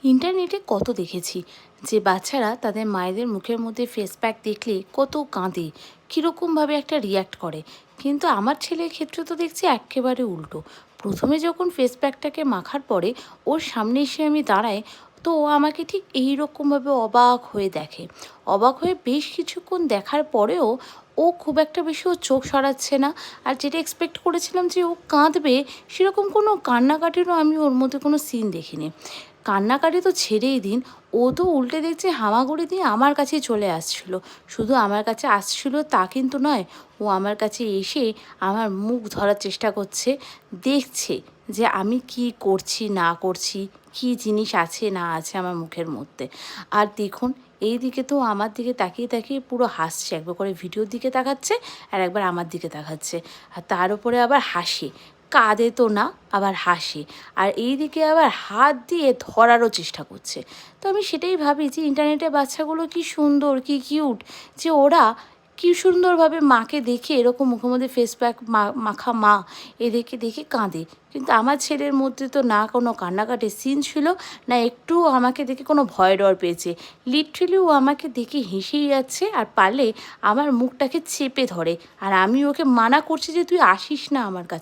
ইন্টারনেটে কত দেখেছি যে বাচ্চারা তাদের মায়েদের মুখের মধ্যে ফেস প্যাক দেখলে কত কাঁদে, কীরকমভাবে একটা রিয়্যাক্ট করে। কিন্তু আমার ছেলের ক্ষেত্রে তো দেখছি একেবারে উল্টো। প্রথমে যখন ফেস প্যাকটাকে মাখার পরে ওর সামনে এসে আমি দাঁড়াই, তো ও আমাকে ঠিক এই রকমভাবে অবাক হয়ে দেখে। অবাক হয়ে বেশ কিছুক্ষণ দেখার পরেও ও খুব একটা বেশি ও চোখ সরাচ্ছে না। আর যেটা এক্সপেক্ট করেছিলাম যে ও কাঁদবে, সেরকম কোনো কান্নাকাটিরও আমি ওর মধ্যে কোনো সিন দেখিনি। কান্নাকাটি তো ছেড়েই দিন, ও তো উল্টে দেখছে হামাগুড়ি দিয়ে আমার কাছেই চলে আসছিল। শুধু আমার কাছে আসছিল তা কিন্তু নয়, ও আমার কাছে এসে আমার মুখ ধরার চেষ্টা করছে, দেখছে যে আমি কি করছি না করছি, কি জিনিস আছে না আছে আমার মুখের মধ্যে। আর দেখুন, এই দিকে তো আমার দিকে তাকিয়ে তাকিয়ে পুরো হাসছে, একবার করে ভিডিওর দিকে তাকাচ্ছে আর একবার আমার দিকে তাকাচ্ছে, আর তার উপরে আবার হাসে। কাঁদে তো না, আবার হাসে। আর এই দিকে আবার হাত দিয়ে ধরারও চেষ্টা করছে। তো আমি সেটাই ভাবি যে ইন্টারনেটের বাচ্চাগুলো কি সুন্দর, কি কিউট, যে ওরা কি সুন্দরভাবে মাকে দেখে এরকম মুখের মধ্যে ফেস প্যাক মাখা মা এদেরকে দেখে কাঁদে। কিন্তু আমার ছেলের মধ্যে তো না কোনো কান্নাকাটির সিন ছিল, না একটু আমাকে দেখে কোনো ভয় ডর পেয়েছে। লিটারেলি ও আমাকে দেখে হেসেই যাচ্ছে, আর পারলে আমার মুখটাকে চেপে ধরে। আর আমি ওকে মানা করছি যে তুই আসিস না আমার কাছে।